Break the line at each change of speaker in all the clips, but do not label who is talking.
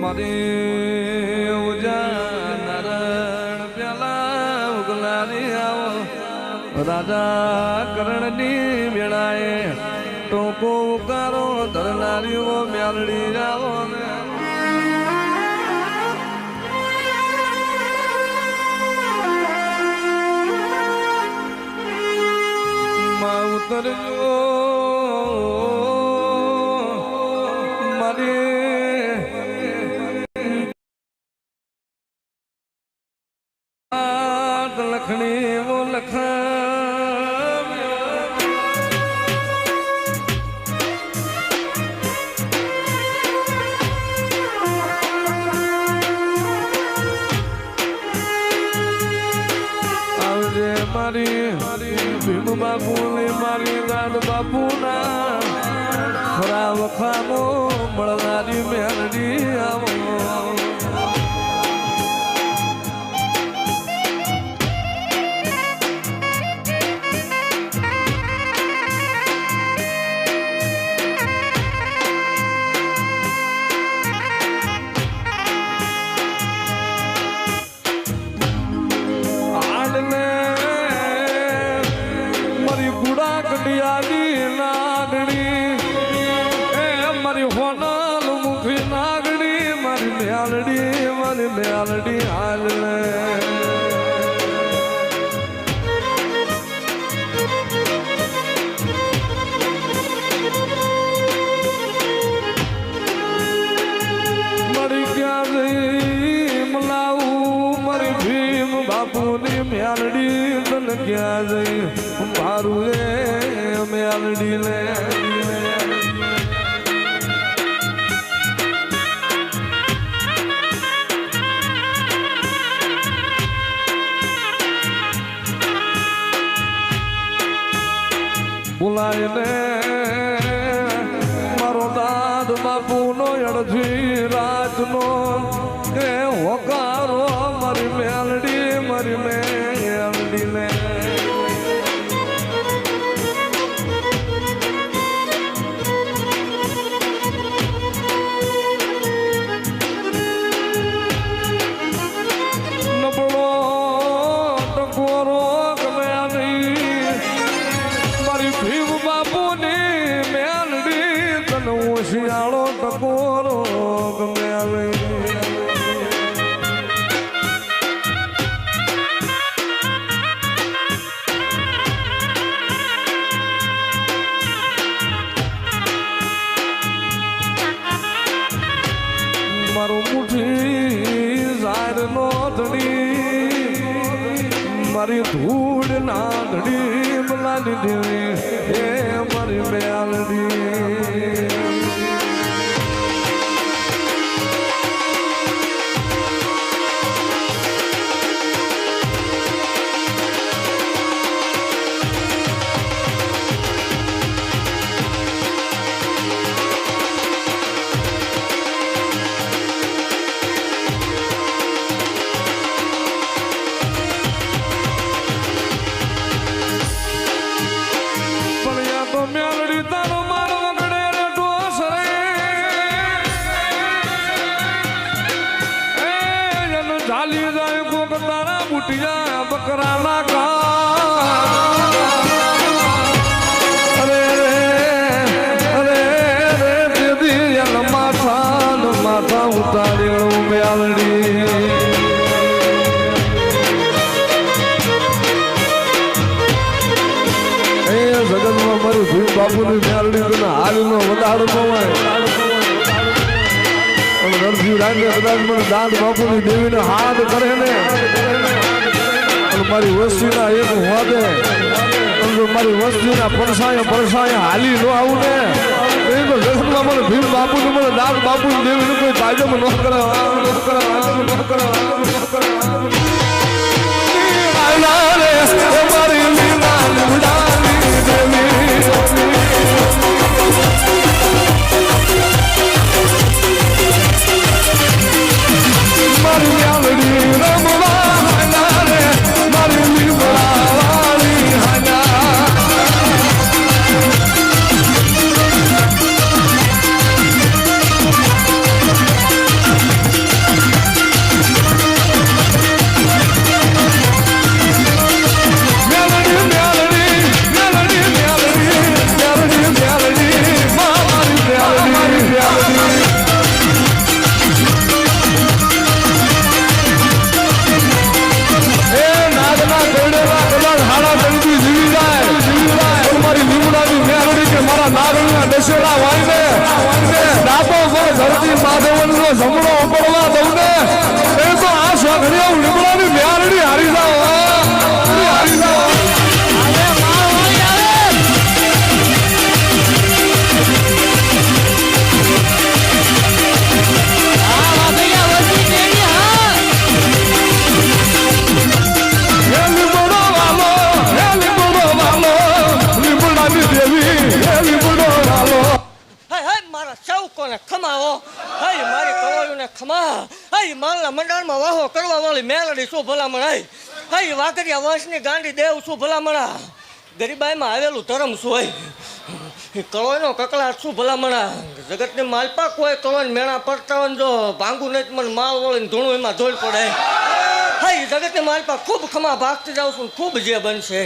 મારી ઉજા નારણ પ્યાલા ઉગલારી આવો રાજા કરણની મેળાએ ટોકો ઉકારો ધરનારીઓ મ્યાલડી જાઓ ને માં ઉતરજો મારી લખણી વો લખ આવજે મારી ભીમ બાપુ ને મારી દાદ બાપુ ના ખરા વખાનો મળનારી મેરડી આવો મેલડી હાલ મરી ક્યાં જઈ મલાવું મારી ભીમ બાપુની મેલડી તન ક્યાં જઈ મારું રે મેલડી લે બોલાય ને મારો દાદ બાપુ નો અડધી રાત નો એ હોકારો મારી મેલડી ને નબળો ટકોરો ગમે નહીં ભીમ બાપુ ની મેલડી તને હોશિયાળો ટકોરો ગમે આવે મારું મુઠી ઝાડ નો ધડી મારી ધૂળ ના ધડી મલાની દેવી એ મારી મેલડી મેલડી તારો મારો વગડે રે ડોસરે એ જન ઝાલી જાય કોક તારા બુટિયા બકરાના કા અરે રે દીદી એલ માથા ઉતાર્યો મેલડી જગતમાં મારી ભીમ બાપુની મેલડી તને હાલનો વધારો ન હોય અને નરસિંહ રાયને કદાચ મને દાદ બાપુની દેવીને હાથ કરે ને અને મારી વસ્તીના એક હોદે અને મારી વસ્તીના પડસાએ હાલી ન આવું ને એ તો જગતમાં મને ભીમ બાપુની મને દાદ બાપુની દેવીને કોઈ તાજમ ન કરે મારી લીલા લીવડાની મારી મેલડી રમવા રે મારી લીવડા વાળી હાના જમણો પડવા દઉં ને એ તો આ શોખડિયા લીમડાની મ્યારડી હારી જાવ હારી જાવ
ખમાવો હઈ મારી કવાયુને ખમા હઈ માલના મંડાણમાં વાહો કરવા વાળી મેલડી શું ભલામણ હઈ વાકરિયા વંશની ગાંડી દેવ શું ભલામણા ગરીબાઈમાં આવેલું ધર્મ શું હોય કળોયનો કકળાટ શું ભલામણા જગતની માલપાક હોય કળોય મેણા પડતા હોય જો ભાંગું નહીં મને માલ વળીને ધૂણું એમાં ધોળ પડે હઈ જગતની માલપાક ખૂબ ખમા ભાગતી જાઉં છું ખૂબ જે બનશે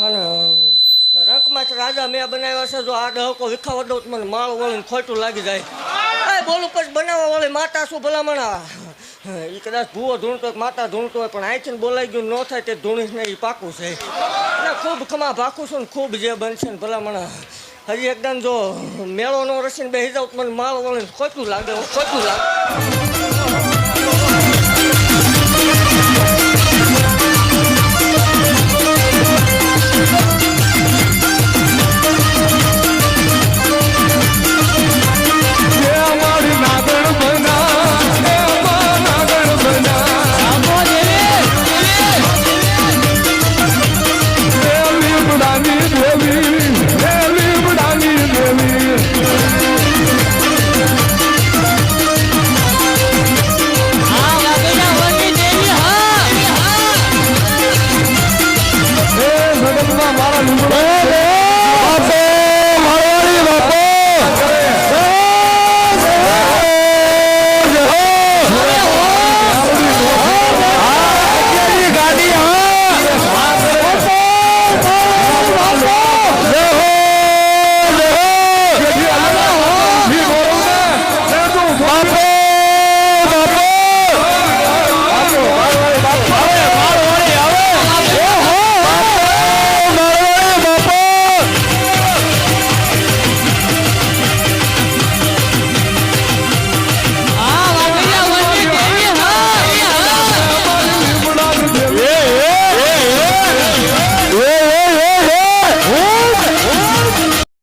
અને રંકમાં રાજા મેં બનાવ્યા છે જો આ ડહકો વિખાવા દઉં મને માળ વળીને ખોટું લાગી જાય બોલું પછી બનાવવા વાળી માતા શું ભલામણા એ કદાચ ભૂવો ધૂણતો હોય માતા ધૂણતો હોય પણ અહીંથી બોલાઈ ગયું ન થાય તે ધૂણીશ ને એ પાકું છે એટલે ખૂબ ખમા ભાકું છું ને ખૂબ જે બનશે ને ભલામણા હજી એકદમ જો મેળો નો રસીને બેસી જાઉં મને માળ વળીને ખોટું લાગે